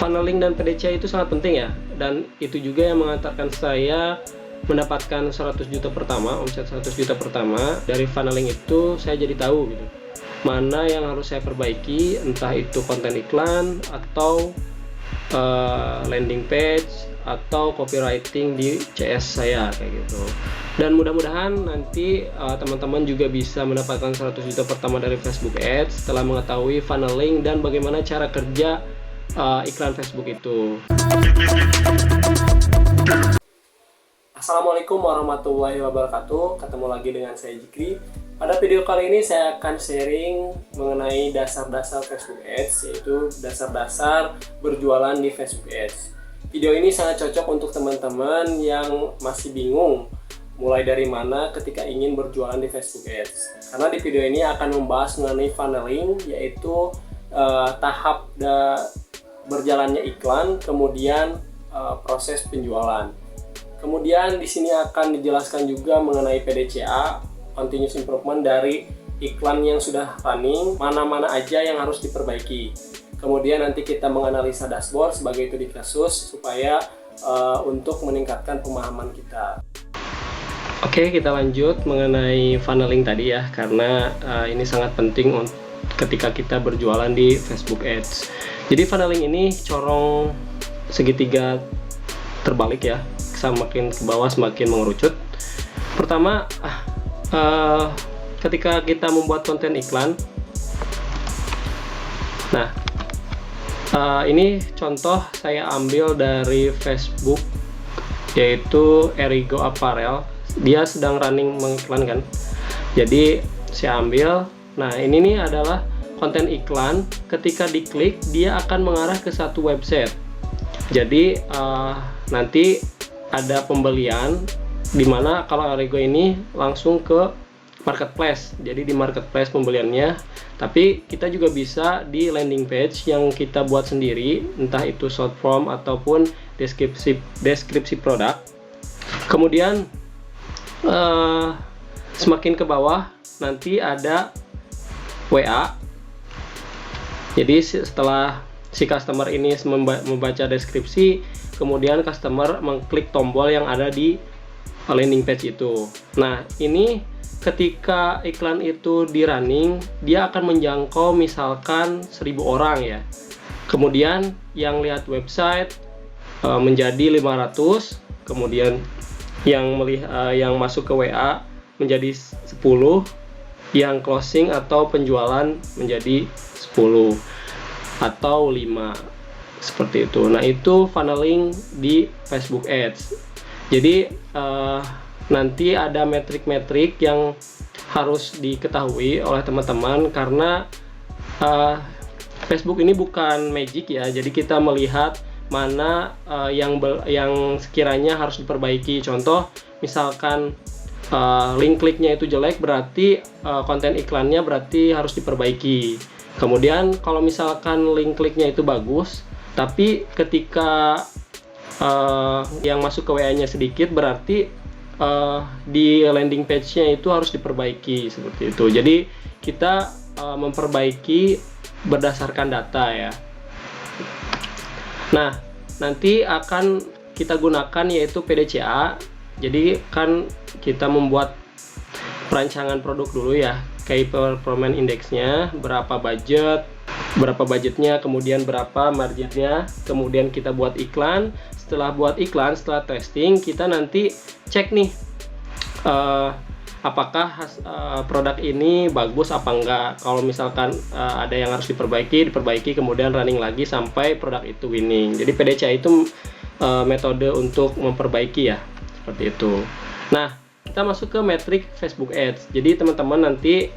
Funneling dan PDCA itu sangat penting ya, dan itu juga yang mengantarkan saya mendapatkan 100 juta pertama, omset 100 juta pertama. Dari funneling itu saya jadi tahu gitu, mana yang harus saya perbaiki, entah itu konten iklan atau landing page atau copywriting di CS saya kayak gitu. Dan mudah-mudahan nanti teman-teman juga bisa mendapatkan 100 juta pertama dari Facebook Ads setelah mengetahui funneling dan bagaimana cara kerja iklan Facebook itu. Assalamualaikum warahmatullahi wabarakatuh. Ketemu lagi dengan saya Jikri. Pada video kali ini saya akan sharing mengenai dasar-dasar Facebook Ads, yaitu dasar-dasar berjualan di Facebook Ads. Video ini sangat cocok untuk teman-teman yang masih bingung mulai dari mana ketika ingin berjualan di Facebook Ads. Karena di video ini akan membahas mengenai funneling, yaitu tahap berjalannya iklan, kemudian proses penjualan. Kemudian di sini akan dijelaskan juga mengenai PDCA, continuous improvement dari iklan yang sudah running, mana-mana aja yang harus diperbaiki. Kemudian nanti kita menganalisa dashboard sebagai studi kasus supaya untuk meningkatkan pemahaman kita. Oke, kita lanjut mengenai funneling tadi ya, karena ini sangat penting ketika kita berjualan di Facebook Ads. Jadi funneling ini corong segitiga terbalik ya, semakin ke bawah semakin mengerucut. Pertama, ketika kita membuat konten iklan, nah ini contoh saya ambil dari Facebook, yaitu Erigo Apparel. Dia sedang running mengiklankan, jadi saya ambil. Nah ini nih adalah konten iklan. Ketika diklik dia akan mengarah ke satu website. Jadi nanti ada pembelian, dimana kalau Erigo ini langsung ke marketplace. Jadi di marketplace pembeliannya, tapi kita juga bisa di landing page yang kita buat sendiri, entah itu short form ataupun deskripsi produk. Kemudian semakin ke bawah nanti ada WA. Jadi setelah si customer ini membaca deskripsi, kemudian customer mengklik tombol yang ada di landing page itu. Nah ini ketika iklan itu di running, dia akan menjangkau misalkan 1000 orang ya. Kemudian yang lihat website menjadi 500, kemudian yang masuk ke WA menjadi 10, yang closing atau penjualan menjadi 10 atau 5, seperti itu. Nah itu funneling di Facebook Ads. Jadi nanti ada metrik-metrik yang harus diketahui oleh teman-teman, karena Facebook ini bukan magic ya. Jadi kita melihat mana yang sekiranya harus diperbaiki. Contoh misalkan link kliknya itu jelek, berarti konten iklannya berarti harus diperbaiki. Kemudian kalau misalkan link kliknya itu bagus, tapi ketika yang masuk ke WA-nya sedikit, berarti di landing page-nya itu harus diperbaiki, seperti itu. Jadi kita memperbaiki berdasarkan data ya. Nah nanti akan kita gunakan yaitu PDCA. Jadi kan kita membuat perancangan produk dulu ya, Key Performance Index-nya, berapa budgetnya, kemudian berapa marginnya, kemudian kita buat iklan. Setelah buat iklan, setelah testing, kita nanti cek nih apakah produk ini bagus apa enggak. Kalau misalkan ada yang harus diperbaiki, kemudian running lagi sampai produk itu winning. Jadi PDCA itu metode untuk memperbaiki ya, seperti itu. Nah kita masuk ke metrik Facebook Ads. Jadi teman-teman nanti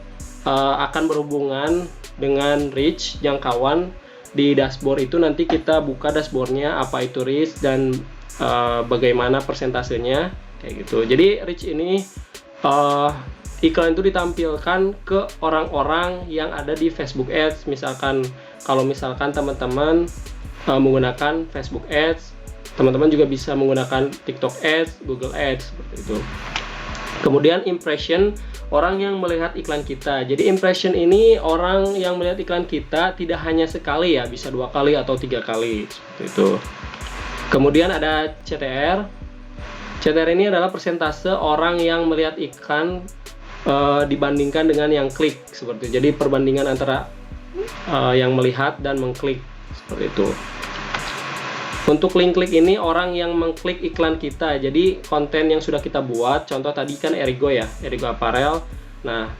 akan berhubungan dengan reach, jangkauan. Di dashboard itu nanti kita buka dashboardnya, apa itu reach dan bagaimana persentasenya kayak gitu. Jadi reach ini iklan itu ditampilkan ke orang-orang yang ada di Facebook Ads. Misalkan kalau misalkan teman-teman menggunakan Facebook Ads, teman-teman juga bisa menggunakan TikTok Ads, Google Ads, seperti itu. Kemudian impression orang yang melihat iklan kita. Jadi impression ini orang yang melihat iklan kita tidak hanya sekali ya, bisa 2 kali atau 3 kali seperti itu. Kemudian ada CTR. CTR ini adalah persentase orang yang melihat iklan dibandingkan dengan yang klik seperti itu. Jadi perbandingan antara yang melihat dan mengklik seperti itu. Untuk link klik ini orang yang mengklik iklan kita. Jadi konten yang sudah kita buat, contoh tadi kan Erigo ya, Erigo Apparel. Nah,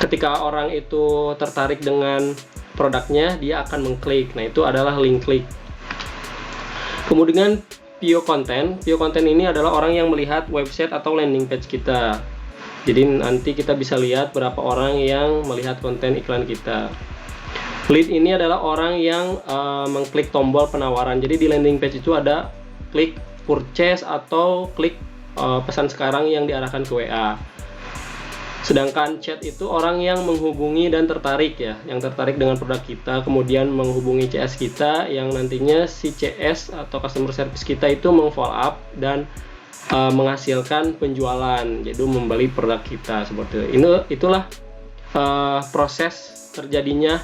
ketika orang itu tertarik dengan produknya, dia akan mengklik. Nah, itu adalah link klik. Kemudian view content. View content ini adalah orang yang melihat website atau landing page kita. Jadi nanti kita bisa lihat berapa orang yang melihat konten iklan kita. Lead ini adalah orang yang mengklik tombol penawaran. Jadi di landing page itu ada klik purchase atau klik pesan sekarang yang diarahkan ke WA. Sedangkan chat itu orang yang menghubungi dan tertarik ya, yang tertarik dengan produk kita, kemudian menghubungi CS kita, yang nantinya si CS atau customer service kita itu meng-follow up dan menghasilkan penjualan, jadi membeli produk kita seperti itu. Itulah proses terjadinya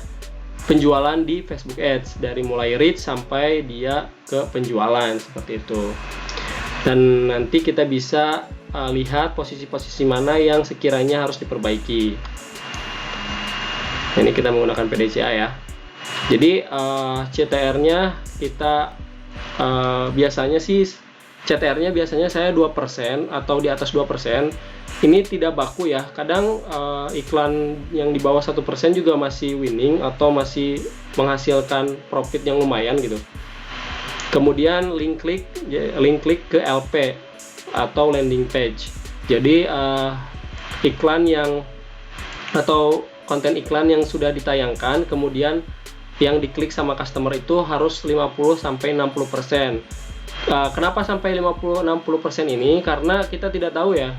penjualan di Facebook Ads, dari mulai reach sampai dia ke penjualan seperti itu. Dan nanti kita bisa lihat posisi-posisi mana yang sekiranya harus diperbaiki. Ini kita menggunakan PDCA ya. Jadi CTR-nya kita biasanya sih CTR-nya biasanya saya 2% atau di atas 2%. Ini tidak baku ya. Kadang iklan yang di bawah 1% juga masih winning atau masih menghasilkan profit yang lumayan gitu. Kemudian link klik ke LP atau landing page. Jadi iklan yang atau konten iklan yang sudah ditayangkan kemudian yang diklik sama customer itu harus 50-60%. Kenapa sampai 50-60% ini? Karena kita tidak tahu ya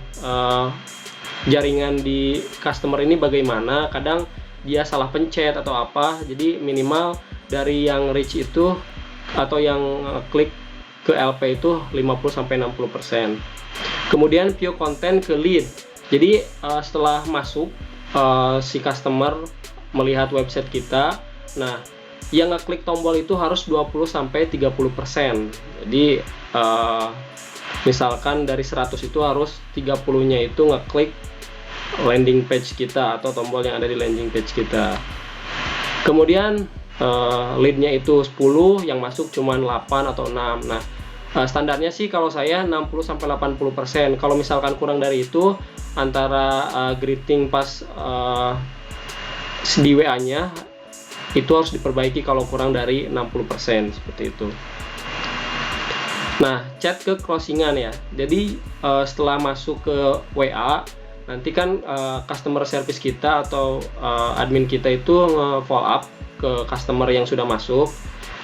jaringan di customer ini bagaimana. Kadang dia salah pencet atau apa. Jadi minimal dari yang reach itu atau yang klik ke LP itu 50-60%. Kemudian view content ke lead. Jadi setelah masuk si customer melihat website kita, nah yang ngeklik tombol itu harus 20-30%. Jadi misalkan dari 100 itu harus 30-nya itu ngeklik landing page kita atau tombol yang ada di landing page kita. Kemudian lead-nya itu 10, yang masuk cuma 8 atau 6. Nah, standarnya sih kalau saya 60-80%. Kalau misalkan kurang dari itu, antara greeting pas di WA-nya itu harus diperbaiki kalau kurang dari 60% seperti itu. Nah, chat ke closingan ya. Jadi setelah masuk ke WA, nanti kan customer service kita atau admin kita itu nge-follow up ke customer yang sudah masuk.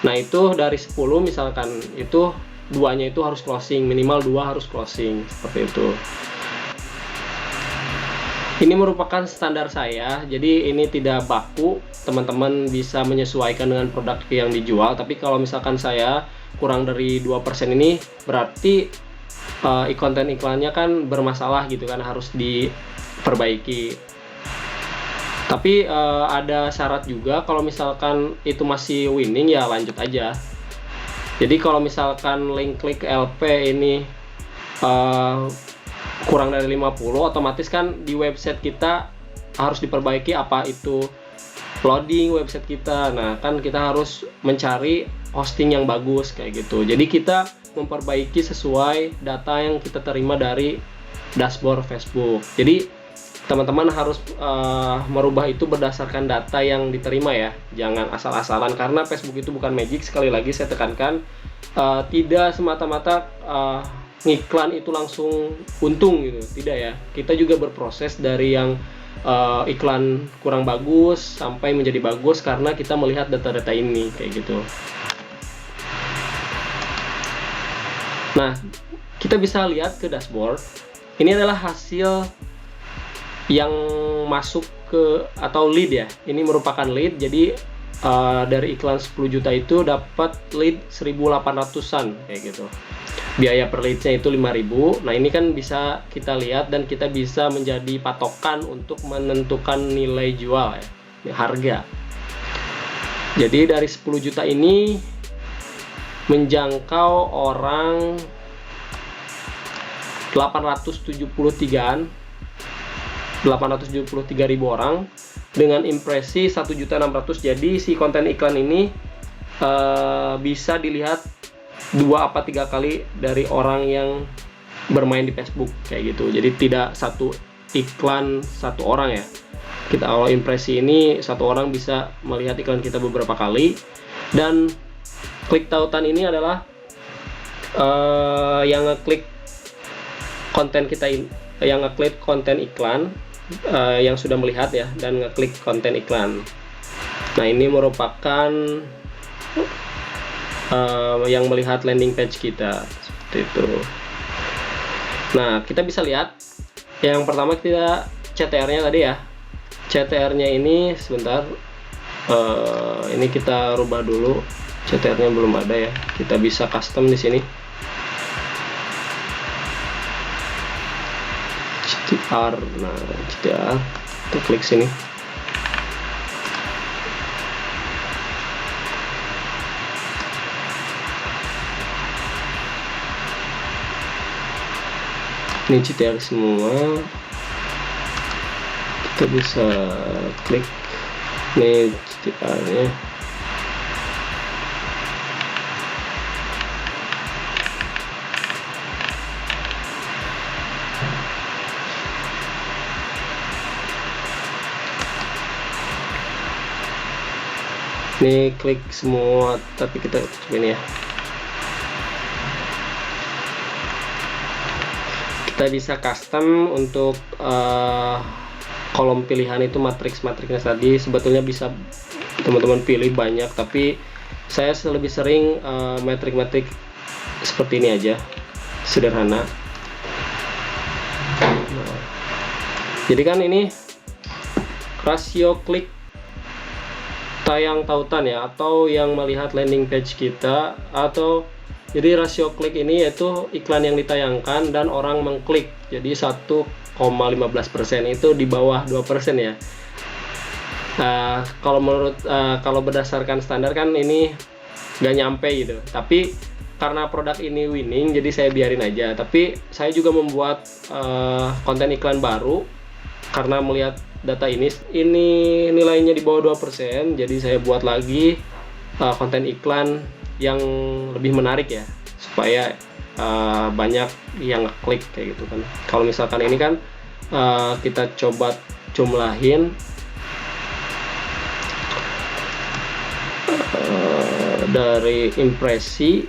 Nah, itu dari 10 misalkan itu 2-nya itu harus closing, minimal 2 harus closing seperti itu. Ini merupakan standar saya, jadi ini tidak baku, teman-teman bisa menyesuaikan dengan produk yang dijual. Tapi kalau misalkan saya kurang dari 2% ini, berarti konten iklannya kan bermasalah gitu kan, harus diperbaiki. Tapi ada syarat juga, kalau misalkan itu masih winning ya lanjut aja. Jadi kalau misalkan link klik LP ini kurang dari 50, otomatis kan di website kita harus diperbaiki, apa itu loading website kita. Nah, kan kita harus mencari hosting yang bagus kayak gitu. Jadi kita memperbaiki sesuai data yang kita terima dari dashboard Facebook. Jadi teman-teman harus merubah itu berdasarkan data yang diterima ya. Jangan asal-asalan, karena Facebook itu bukan magic. Sekali lagi saya tekankan, tidak semata-mata ngiklan itu langsung untung gitu, tidak ya. Kita juga berproses dari yang iklan kurang bagus sampai menjadi bagus karena kita melihat data-data ini kayak gitu. Nah, kita bisa lihat ke dashboard. Ini adalah hasil yang masuk ke atau lead ya. Ini merupakan lead. Jadi dari iklan 10 juta itu dapat lead 1.800-an kayak gitu. biaya per leadsnya itu 5.000. Nah, ini kan bisa kita lihat dan kita bisa menjadi patokan untuk menentukan nilai jual ya, harga. Jadi dari 10 juta ini menjangkau orang 873.000 orang dengan impresi 1.600.000. Jadi si konten iklan ini bisa dilihat 2 apa 3 kali dari orang yang bermain di Facebook kayak gitu. Jadi tidak satu iklan satu orang ya. Kita kalau impresi ini satu orang bisa melihat iklan kita beberapa kali, dan klik tautan ini adalah yang ngeklik konten kita yang ngeklik konten iklan yang sudah melihat ya, dan ngeklik konten iklan. Nah, ini merupakan yang melihat landing page kita seperti itu. Nah, kita bisa lihat yang pertama kita CTR-nya tadi ya. CTR-nya ini sebentar, ini kita rubah dulu. CTR-nya belum ada ya. Kita bisa custom di sini. CTR, nah CTR, kita klik sini. Ini CTR semua. Kita bisa klik nih CTR-nya. Ini klik semua, tapi kita coba ini ya. Kita bisa custom untuk kolom pilihan itu matriksnya tadi. Sebetulnya bisa teman-teman pilih banyak, tapi saya lebih sering metrik seperti ini aja, sederhana. Nah, jadi kan ini rasio klik tayang tautan ya, atau yang melihat landing page kita, atau jadi rasio klik ini yaitu iklan yang ditayangkan dan orang mengklik. Jadi 1,15% itu di bawah 2% ya. Kalau berdasarkan standar kan ini nggak nyampe gitu. Tapi karena produk ini winning, jadi saya biarin aja. Tapi saya juga membuat konten iklan baru karena melihat data ini nilainya di bawah 2%. Jadi saya buat lagi konten iklan yang lebih menarik ya, supaya banyak yang ngeklik kayak gitu kan. Kalau misalkan ini kan kita coba jumlahin dari impresi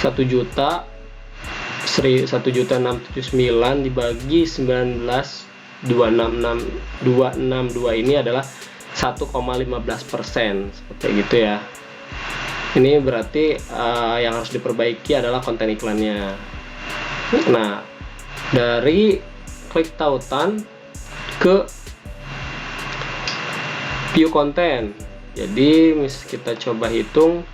1.679.000 dibagi 19.262 ini adalah 1,15%, seperti gitu ya. Ini berarti yang harus diperbaiki adalah konten iklannya. Nah, dari klik tautan ke view konten. Jadi kita coba hitung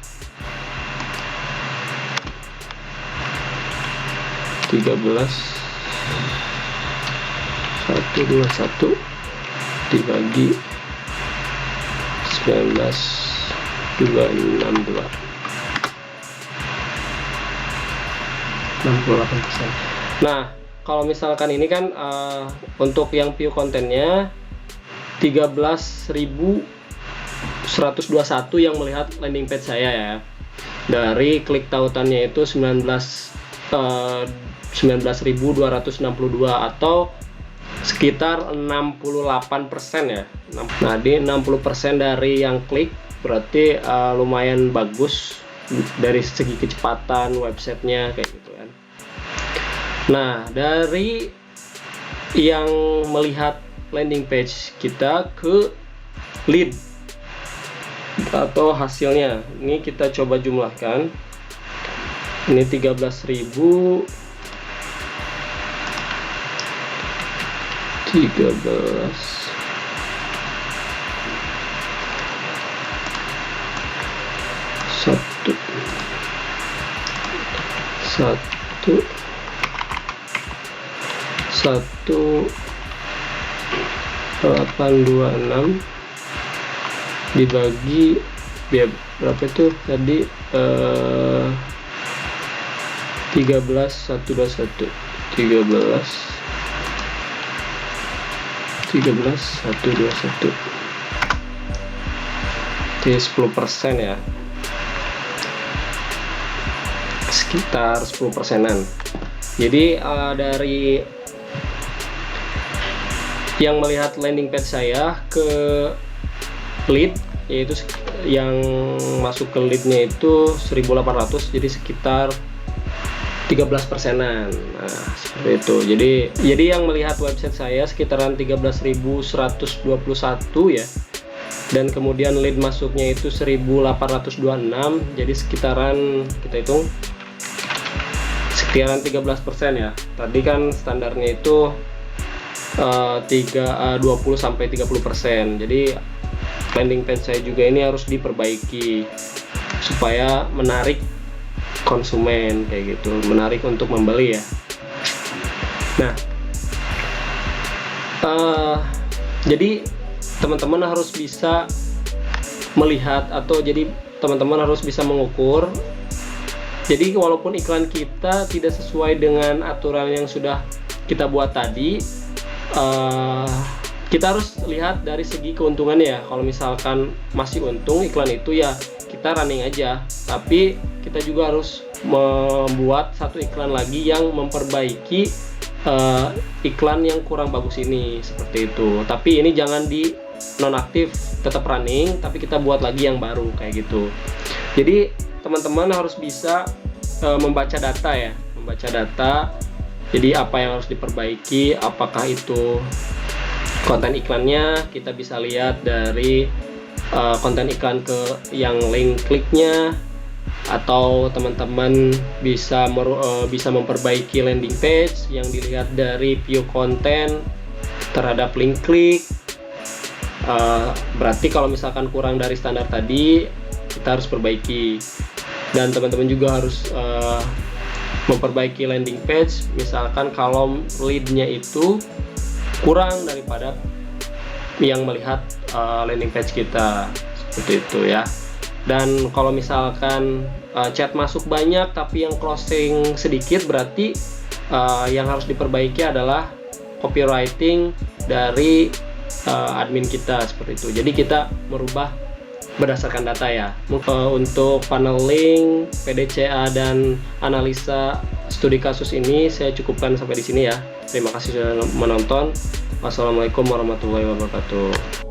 13.121 dibagi 19.262, 68%. Nah, kalau misalkan ini kan untuk yang view kontennya 13.121 yang melihat landing page saya ya. Dari klik tautannya itu 19.262 atau sekitar 68% ya. Nah, di 60% dari yang klik berarti lumayan bagus dari segi kecepatan websitenya kayak gitu kan. Nah, dari yang melihat landing page kita ke lead atau hasilnya, ini kita coba jumlahkan. Ini 13.000 1 1.826 dibagi ya berapa itu tadi, 13.121 jadi 10% ya, sekitar 10%-an. Jadi dari yang melihat landing page saya ke lead, yaitu yang masuk ke leadnya itu 1.800, jadi sekitar 13%-an. Nah, seperti itu. Jadi yang melihat website saya sekitaran 13.121 ya. Dan kemudian lead masuknya itu 1.826, jadi sekitaran, kita hitung sekitaran 13% ya. Tadi kan standarnya itu 20 sampai 30%. Jadi landing page saya juga ini harus diperbaiki supaya menarik konsumen kayak gitu, menarik untuk membeli ya. Nah, jadi teman-teman harus bisa melihat, atau jadi teman-teman harus bisa mengukur. Jadi walaupun iklan kita tidak sesuai dengan aturan yang sudah kita buat tadi, kita harus lihat dari segi keuntungannya ya. Kalau misalkan masih untung iklan itu ya kita running aja, tapi kita juga harus membuat satu iklan lagi yang memperbaiki iklan yang kurang bagus ini, seperti itu. Tapi ini jangan di nonaktif, tetap running, tapi kita buat lagi yang baru kayak gitu. Jadi teman-teman harus bisa membaca data ya, membaca data. Jadi apa yang harus diperbaiki, apakah itu konten iklannya, kita bisa lihat dari konten iklan ke yang link kliknya, atau teman-teman bisa memperbaiki landing page yang dilihat dari view konten terhadap link klik. Berarti kalau misalkan kurang dari standar tadi, kita harus perbaiki. Dan teman-teman juga harus memperbaiki landing page, misalkan kalau leadnya itu kurang daripada yang melihat landing page kita, seperti itu ya. Dan kalau misalkan chat masuk banyak tapi yang closing sedikit, berarti yang harus diperbaiki adalah copywriting dari admin kita, seperti itu. Jadi kita merubah berdasarkan data ya. Untuk paneling, PDCA dan analisa studi kasus ini saya cukupkan sampai di sini ya. Terima kasih sudah menonton. Wassalamualaikum warahmatullahi wabarakatuh.